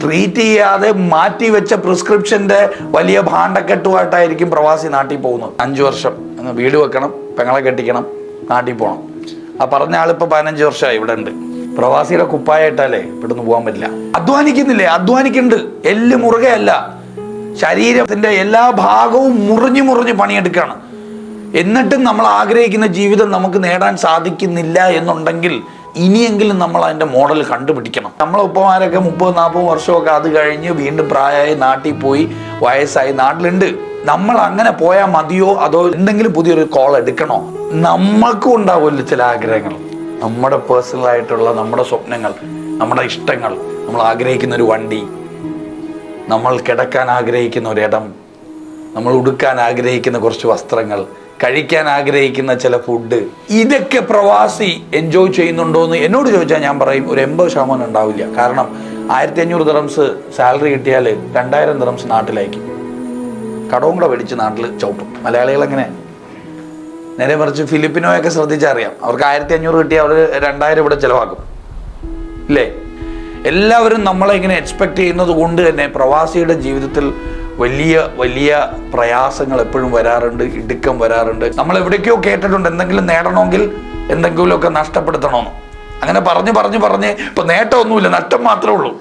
Treat ചെയ്യാതെ മാറ്റി വെച്ച പ്രിസ്ക്രിപ്ഷന്റെ വലിയ ഭാണ്ഡക്കെട്ടുമായിട്ടായിരിക്കും പ്രവാസി നാട്ടിൽ പോകുന്നത്. 5 വർഷം വീട് വെക്കണം, പെങ്ങളെ കെട്ടിക്കണം, നാട്ടിൽ പോകണം. ആ പറഞ്ഞ ആളിപ്പോൾ 15 വർഷമായി ഇവിടെ ഉണ്ട്. പ്രവാസിയുടെ കുപ്പായിട്ടാലേ ഇവിടുന്ന് പോകാൻ പറ്റില്ല. അധ്വാനിക്കുന്നില്ലേ? അധ്വാനിക്കുന്നുണ്ട്. എല്ല് മുറുകയല്ല, ശരീരത്തിന്റെ എല്ലാ ഭാഗവും മുറിഞ്ഞ് പണിയെടുക്കുകയാണ്. എന്നിട്ടും നമ്മൾ ആഗ്രഹിക്കുന്ന ജീവിതം നമുക്ക് നേടാൻ സാധിക്കുന്നില്ല എന്നുണ്ടെങ്കിൽ ഇനിയെങ്കിലും നമ്മൾ അതിൻ്റെ മോഡൽ കണ്ടുപിടിക്കണം. നമ്മളെ ഉപ്പമാരൊക്കെ 30-40 വർഷമൊക്കെ അത് കഴിഞ്ഞ് വീണ്ടും പ്രായമായി നാട്ടിൽ പോയി വയസ്സായി നാട്ടിലുണ്ട്. നമ്മൾ അങ്ങനെ പോയാൽ മതിയോ, അതോ എന്തെങ്കിലും പുതിയൊരു കോൾ എടുക്കണോ? നമ്മൾക്കും ഉണ്ടാവില്ല ചില ആഗ്രഹങ്ങൾ, നമ്മുടെ പേഴ്സണലായിട്ടുള്ള നമ്മുടെ സ്വപ്നങ്ങൾ, നമ്മുടെ ഇഷ്ടങ്ങൾ. നമ്മൾ ആഗ്രഹിക്കുന്ന ഒരു വണ്ടി, നമ്മൾ കിടക്കാൻ ആഗ്രഹിക്കുന്ന ഒരിടം, നമ്മൾ ഉടുക്കാൻ ആഗ്രഹിക്കുന്ന കുറച്ച് വസ്ത്രങ്ങൾ, കഴിക്കാൻ ആഗ്രഹിക്കുന്ന ചില ഫുഡ്, ഇതൊക്കെ പ്രവാസി എൻജോയ് ചെയ്യുന്നുണ്ടോ എന്ന് എന്നോട് ചോദിച്ചാൽ ഞാൻ പറയും ഒരു 80% ഉണ്ടാവില്ല. കാരണം 1500 ദിറംസ് സാലറി കിട്ടിയാൽ 2000 ദിറംസ് നാട്ടിലേക്ക് കടവും കൂടെ മേടിച്ച് നാട്ടിൽ ചവിട്ടും. മലയാളികൾ എങ്ങനെ? നേരെ മറിച്ച് ഫിലിപ്പിനോയൊക്കെ ശ്രദ്ധിച്ചറിയാം, അവർക്ക് 1500 കിട്ടിയാൽ അവർ 2000 ഇവിടെ ചിലവാക്കും, ഇല്ലേ? എല്ലാവരും നമ്മളെ ഇങ്ങനെ എക്സ്പെക്ട് ചെയ്യുന്നത് കൊണ്ട് തന്നെ പ്രവാസിയുടെ ജീവിതത്തിൽ വലിയ വലിയ പ്രയാസങ്ങൾ എപ്പോഴും വരാറുണ്ട്, ഇടുക്കം വരാറുണ്ട്. നമ്മൾ എവിടേക്കോ കേട്ടിട്ടുണ്ട് എന്തെങ്കിലും നേടണമെങ്കിൽ എന്തെങ്കിലുമൊക്കെ നഷ്ടപ്പെടുത്തണമെന്ന്. അങ്ങനെ പറഞ്ഞ് ഇപ്പൊ നേട്ടമൊന്നുമില്ല, നഷ്ടം മാത്രമേ ഉള്ളൂ.